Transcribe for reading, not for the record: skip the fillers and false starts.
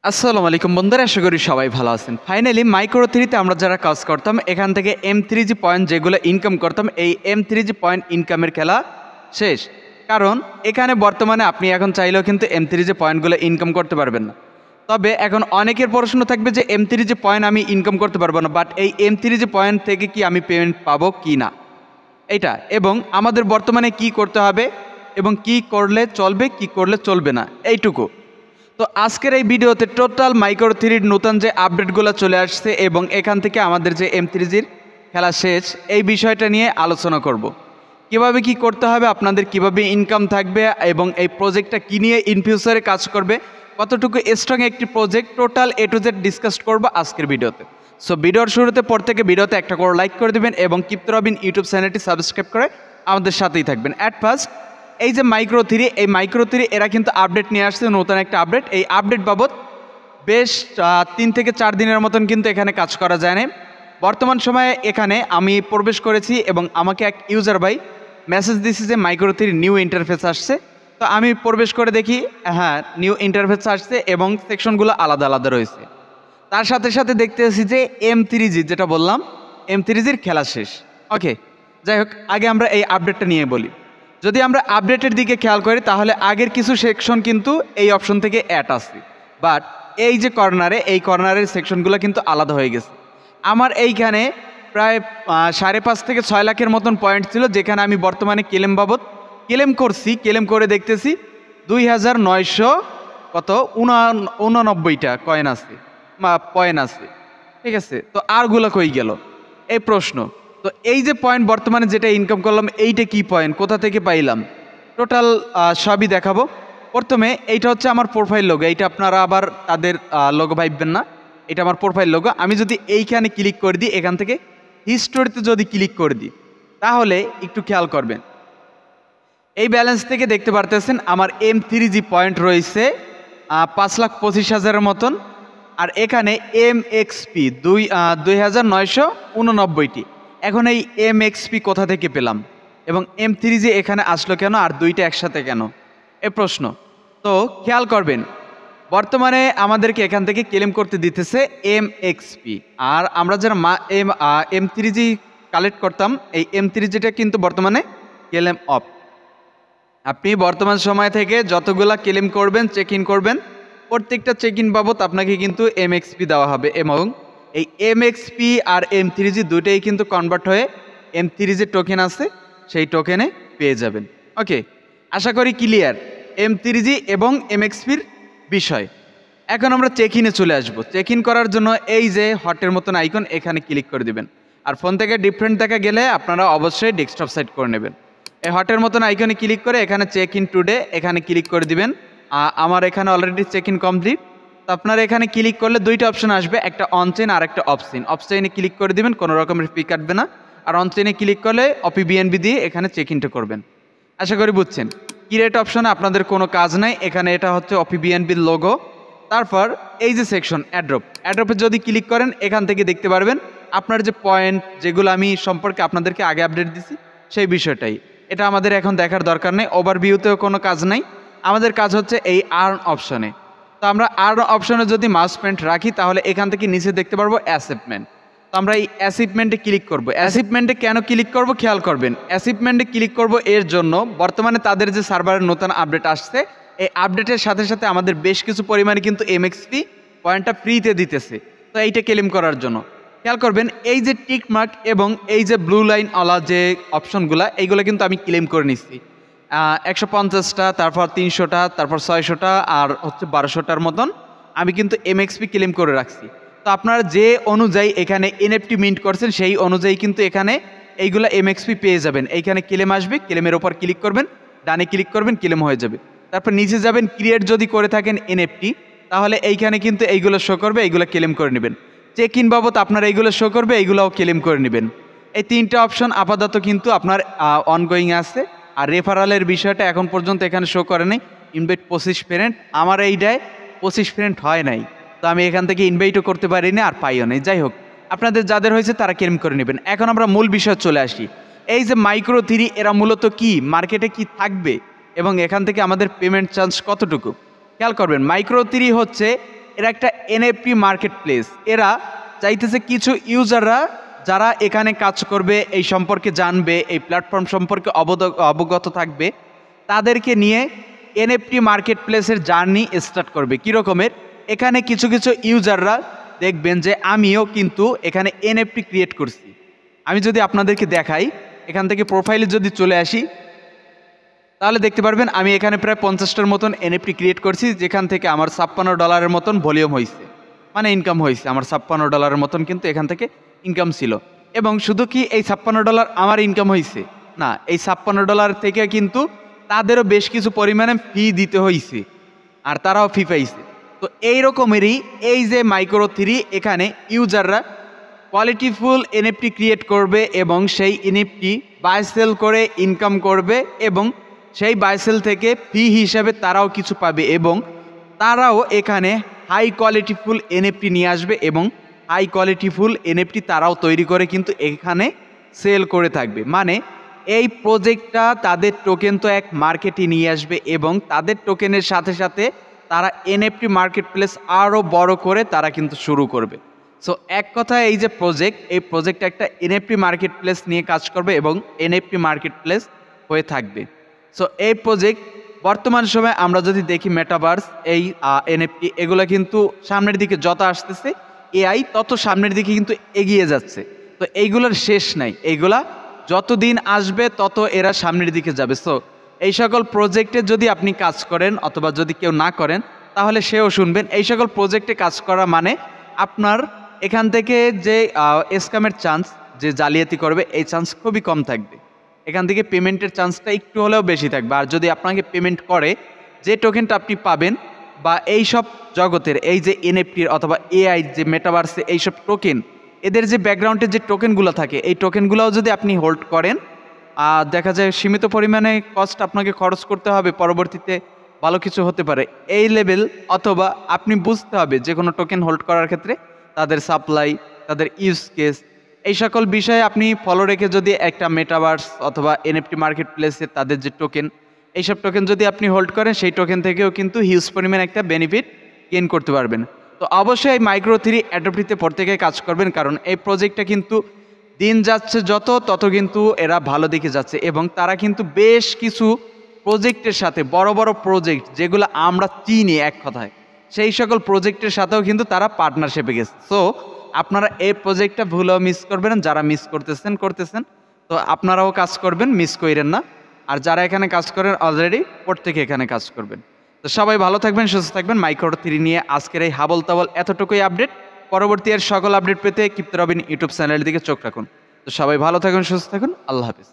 আসসালামু আলাইকুম বন্ধুরা, আশা করি সবাই ভালো আছেন। ফাইনালি মাইক্রো থ্রিতে আমরা যারা কাজ করতাম এখান থেকে M3G পয়েন্ট যেগুলো ইনকাম করতাম, এই M3G পয়েন্ট ইনকামের খেলা শেষ। কারণ এখানে বর্তমানে আপনি এখন চাইলেও কিন্তু M3G পয়েন্টগুলো ইনকাম করতে পারবেন না। তবে এখন অনেকের প্রশ্ন থাকবে যে M3G পয়েন্ট আমি ইনকাম করতে পারবো না, বাট এই M3G পয়েন্ট থেকে কি আমি পেমেন্ট পাবো কি না, এইটা এবং আমাদের বর্তমানে কি করতে হবে এবং কি করলে চলবে কি করলে চলবে না, এইটুকু। তো আজকের এই ভিডিওতে টোটাল মাইক্রো থ্রির নতুন যে আপডেটগুলো চলে আসছে এবং এখান থেকে আমাদের যে M3Gর খেলা শেষ, এই বিষয়টা নিয়ে আলোচনা করব। কিভাবে কি করতে হবে, আপনাদের কিভাবে ইনকাম থাকবে এবং এই প্রজেক্টটা কী নিয়ে ইন ফিউচারে কাজ করবে, কতটুকু স্ট্রং একটি project, total A to Z discuss করবো আজকের ভিডিওতে। সো ভিডিওর শুরুতে পর থেকে ভিডিওতে একটা করে লাইক করে দেবেন এবং কিপ্ত রবিন ইউটিউব চ্যানেলটি সাবস্ক্রাইব করে আমাদের সাথেই থাকবেন। অ্যাট ফার্স্ট এই যে মাইক্রো থ্রি, এই মাইক্রো থ্রি এরা কিন্তু আপডেট নিয়ে আসছে, নতুন একটা আপডেট। এই আপডেট বাবদ বেশ 3 থেকে 4 দিনের মতন কিন্তু এখানে কাজ করা যায় না। বর্তমান সময়ে এখানে আমি প্রবেশ করেছি এবং আমাকে এক ইউজার ভাই মেসেজ দিয়েছে যে মাইক্রো থ্রি নিউ ইন্টারফেস আসছে। তো আমি প্রবেশ করে দেখি হ্যাঁ নিউ ইন্টারফেস আসছে এবং সেকশনগুলো আলাদা আলাদা রয়েছে। তার সাথে সাথে দেখতেছি যে M3G যেটা বললাম, M3Gর খেলা শেষ। ওকে, যাই হোক, আগে আমরা এই আপডেটটা নিয়ে বলি। যদি আমরা আপডেটের দিকে খেয়াল করি তাহলে আগের কিছু সেকশন কিন্তু এই অপশন থেকে অ্যাড আসছে, বাট এই যে কর্নারে, এই কর্নারের সেকশনগুলো কিন্তু আলাদা হয়ে গেছে। আমার এইখানে প্রায় 5.5 থেকে 6 লাখের মতন পয়েন্ট ছিল, যেখানে আমি বর্তমানে ক্লেম বাবদ ক্লেম করছি, ক্লেম করে দেখতেছি 2900 কত 89টা কয়েন আছে বা পয়েন্ট আছে। ঠিক আছে, তো আরগুলো কই গেল এই প্রশ্ন। তো এই যে পয়েন্ট বর্তমানে যেটা ইনকাম করলাম, এইটা কি পয়েন্ট, কোথা থেকে পাইলাম, টোটাল সবই দেখাবো। প্রথমে এইটা হচ্ছে আমার প্রোফাইল লোগো, এইটা আপনারা আবার তাদের লোগো ভাববেন না, এটা আমার প্রোফাইল লোগো। আমি যদি এইখানে ক্লিক করে দিই, এখান থেকে হিস্টোরিতে যদি ক্লিক করে দিই তাহলে একটু খেয়াল করবেন, এই ব্যালেন্স থেকে দেখতে পারতেছেন আমার M3G পয়েন্ট রয়েছে 5,25,000-এর মতন। আর এখানে MXP 2989টি। এখন এই MXP কোথা থেকে পেলাম এবং M3G এখানে আসলো কেন আর দুইটা একসাথে কেন, এ প্রশ্ন। তো খেয়াল করবেন, বর্তমানে আমাদেরকে এখান থেকে ক্লেম করতে দিতেছে MXP, আর আমরা যারা M3G কালেক্ট করতাম, এই M3Gটা কিন্তু বর্তমানে ক্লেম অফ। আপনি বর্তমান সময় থেকে যতগুলা ক্লেম করবেন, চেক ইন করবেন, প্রত্যেকটা চেক ইন বাবদ আপনাকে কিন্তু MXP দেওয়া হবে এবং এই MXP আর M3G দুটোই কিন্তু কনভার্ট হয়ে M3G টোকেন আছে, সেই টোকেনে পেয়ে যাবেন। ওকে, আশা করি ক্লিয়ার M3G এবং MXPর বিষয়। এখন আমরা চেক ইনে চলে আসব। চেক ইন করার জন্য এই যে হটের মতন আইকন, এখানে ক্লিক করে দিবেন। আর ফোন থেকে ডিফারেন্ট দেখা গেলে আপনারা অবশ্যই ডেস্কটপ সাইড করে নেবেন। এই হটের মতন আইকনে ক্লিক করে এখানে চেক ইন টুডে এখানে ক্লিক করে দিবেন। আমার এখানে অলরেডি চেক ইন কমপ্লিট। তো আপনারা এখানে ক্লিক করলে দুইটা অপশন আসবে, একটা অনচেইন আর একটা অফচেইন। অফচেইনে ক্লিক করে দিবেন, কোনো রকমের ফি কাটবে না। আর অনচেইনে ক্লিক করলে OP/BNB দিয়ে এখানে চেক ইনটা করবেন। আশা করি বুঝছেন। ক্রিয়েট অপশনে আপনাদের কোনো কাজ নাই, এখানে এটা হচ্ছে OP/BNBর লোগো। তারপর এই যে সেকশন অ্যাড্রপে যদি ক্লিক করেন, এখান থেকে দেখতে পারবেন আপনার যে পয়েন্ট, যেগুলো আমি সম্পর্কে আপনাদেরকে আগে আপডেট দিছি সেই বিষয়টাই। এটা আমাদের এখন দেখার দরকার নেই, ওভারভিউতেও কোনো কাজ নাই। আমাদের কাজ হচ্ছে এই আর্ন অপশনে। তো আমরা আর্ন অপশনে যদি মাউস পয়েন্ট রাখি তাহলে এখান থেকে নিচে দেখতে পারবো অ্যাচিভমেন্ট। তো আমরা এই অ্যাচিভমেন্টে ক্লিক করব। অ্যাচিভমেন্টে কেন ক্লিক করব খেয়াল করবেন, অ্যাচিভমেন্টে ক্লিক করব এর জন্য বর্তমানে তাদের যে সার্ভারের নতুন আপডেট আসছে, এই আপডেটের সাথে সাথে আমাদের বেশ কিছু পরিমাণে কিন্তু MXP পয়েন্টটা ফ্রিতে দিতেছে। তো এইটা ক্লেম করার জন্য খেয়াল করবেন, এই যে টিক মার্ক এবং এই যে ব্লু লাইন ওয়ালা যে অপশনগুলো, এইগুলো কিন্তু আমি ক্লেম করে নিচ্ছি। 150টা, তারপর 300টা, তারপর 600টা আর হচ্ছে 1200টার মতন আমি কিন্তু MXP ক্লেম করে রাখছি। তো আপনারা যে অনুযায়ী এখানে NFT মিন্ট করছেন সেই অনুযায়ী কিন্তু এখানে এইগুলো MXP পেয়ে যাবেন। এইখানে ক্লেম আসবে, ক্লেমের ওপর ক্লিক করবেন, ডানে ক্লিক করবেন, ক্লেম হয়ে যাবে। তারপর নিচে যাবেন, ক্রিয়েট যদি করে থাকেন NFT, তাহলে এইখানে কিন্তু এইগুলো শো করবে, এইগুলো ক্লেম করে নেবেন। চেক ইন বাবদ আপনার এইগুলো শো করবে, এইগুলোও ক্লেম করে নেবেন। এই তিনটা অপশন আপাতত কিন্তু আপনার অনগোয়িং আছে। আর রেফারালের বিষয়টা এখন পর্যন্ত এখানে শো করে নেই। ইনভাইট 25 ফ্রেন্ড, আমার এইটায় 25 ফ্রেন্ড হয় নাই, তো আমি এখান থেকে ইনভাইটও করতে পারিনি আর পাইও নাই। যাই হোক, আপনাদের যাদের হয়েছে তারা ক্লেম করে নেবেন। এখন আমরা মূল বিষয়ে চলে আসি। এই যে মাইক্রো থ্রি এরা মূলত কি, মার্কেটে কি থাকবে এবং এখান থেকে আমাদের পেমেন্ট চান্স কতটুকু খেয়াল করবেন। মাইক্রো থ্রি হচ্ছে এরা একটা এনএফটি মার্কেট প্লেস। এরা চাইতেছে কিছু ইউজাররা যারা এখানে কাজ করবে, এই সম্পর্কে জানবে, এই প্ল্যাটফর্ম সম্পর্কে অবগত থাকবে, তাদেরকে নিয়ে এনএফটি মার্কেট প্লেসের জার্নি স্টার্ট করবে। কী রকমের? এখানে কিছু কিছু ইউজাররা দেখবেন যে আমিও কিন্তু এখানে এনএফটি ক্রিয়েট করছি। আমি যদি আপনাদেরকে দেখাই, এখান থেকে প্রোফাইলে যদি চলে আসি, তাহলে দেখতে পারবেন আমি এখানে প্রায় 50টার মতন এনএফটি ক্রিয়েট করছি, যেখান থেকে আমার $56 মতন ভলিউম হয়েছে, মানে ইনকাম হয়েছে। আমার $56 মতন কিন্তু এখান থেকে ইনকাম ছিল। এবং শুধু কি এই $56 আমার ইনকাম হয়েছে না, এই $56 থেকে কিন্তু তাদেরও বেশ কিছু পরিমাণে ফি দিতে হয়েছে, আর তারাও ফি পাইছে। তো এই রকমেরই এই যে মাইক্রো3 এখানে ইউজাররা কোয়ালিটিফুল এনএফটি ক্রিয়েট করবে এবং সেই এনএফটি বাই সেল করে ইনকাম করবে, এবং সেই বাই সেল থেকে ফি হিসাবে তারাও কিছু পাবে, এবং তারাও এখানে হাই কোয়ালিটিফুল এনএফটি নিয়ে আসবে, এবং হাই কোয়ালিটিফুল এনএফটি তারাও তৈরি করে কিন্তু এখানে সেল করে থাকবে। মানে এই প্রজেক্টটা তাদের টোকেন তো এক মার্কেটে নিয়ে আসবে, এবং তাদের টোকেনের সাথে সাথে তারা এনএফটি মার্কেট প্লেস আরও বড় করে তারা কিন্তু শুরু করবে। সো এক কথায় এই যে প্রজেক্ট, এই প্রজেক্ট একটা এনএফটি মার্কেট প্লেস নিয়ে কাজ করবে এবং এনএফটি মার্কেট প্লেস হয়ে থাকবে। সো এই প্রজেক্ট বর্তমান সময়ে আমরা যদি দেখি মেটাভার্স, এই এনএফটি এগুলো কিন্তু সামনের দিকে যত আসতেছে এআই তত সামনের দিকে কিন্তু এগিয়ে যাচ্ছে। তো এইগুলোর শেষ নাই, এইগুলা যতদিন আসবে তত এরা সামনের দিকে যাবে। সো এই সকল প্রজেক্টে যদি আপনি কাজ করেন অথবা যদি কেউ না করেন তাহলে সেও শুনবেন, এই সকল প্রজেক্টে কাজ করা মানে আপনার এখান থেকে যে স্ক্যামের চান্স, যে জালিয়াতি করবে এই চান্স খুবই কম থাকবে। এখান থেকে পেমেন্টের চান্সটা একটু হলেও বেশি থাকবে। আর যদি আপনাকে পেমেন্ট করে, যে টোকেনটা আপনি পাবেন বা এই সব জগতের এই যে এনএফটির অথবা এআই যে মেটাভার্সে এইসব টোকেন, এদের যে ব্যাকগ্রাউন্ডে যে টোকেনগুলো থাকে এই টোকেনগুলোও যদি আপনি হোল্ড করেন, দেখা যায় সীমিত পরিমাণে কস্ট আপনাকে খরচ করতে হবে, পরবর্তীতে ভালো কিছু হতে পারে এই লেভেল। অথবা আপনি বুঝতে হবে যে কোনো টোকেন হোল্ড করার ক্ষেত্রে তাদের সাপ্লাই, তাদের ইউজ কেস, এই সকল বিষয়ে আপনি ফলো রেখে যদি একটা মেটাভার্স অথবা এনএফটি মার্কেট প্লেসে তাদের যে টোকেন, এইসব টোকেন যদি আপনি হোল্ড করেন, সেই টোকেন থেকেও কিন্তু হিউজ পরিমাণে একটা বেনিফিট গেইন করতে পারবেন। তো অবশ্যই এই মাইক্রো3 অ্যাডপ্টিতে প্রত্যেকে কাজ করবেন, কারণ এই প্রজেক্টটা কিন্তু দিন যাচ্ছে যত তত কিন্তু এরা ভালো দিকে যাচ্ছে, এবং তারা কিন্তু বেশ কিছু প্রজেক্টের সাথে, বড় বড় প্রজেক্ট যেগুলো আমরা চিনি এক কথায়, সেই সকল প্রজেক্টের সাথেও কিন্তু তারা পার্টনারশিপে গেছে। সো আপনারা এই প্রজেক্টটা ভুলেও মিস করবেন না, যারা মিস করতেছেন তো আপনারাও কাজ করবেন, মিস করেন না। আর যারা এখানে কাজ করেন অলরেডি, প্রত্যেকে এখানে কাজ করবেন। তো সবাই ভালো থাকবেন, সুস্থ থাকবেন। মাইক্রো3 নিয়ে আজকের এই হাবল তাবল এতটুকুই আপডেট। পরবর্তী এর সকল আপডেট পেতে কিপ্ত রবিন ইউটিউব চ্যানেলের দিকে চোখ রাখুন। তো সবাই ভালো থাকুন, সুস্থ থাকুন, আল্লাহ হাফিজ।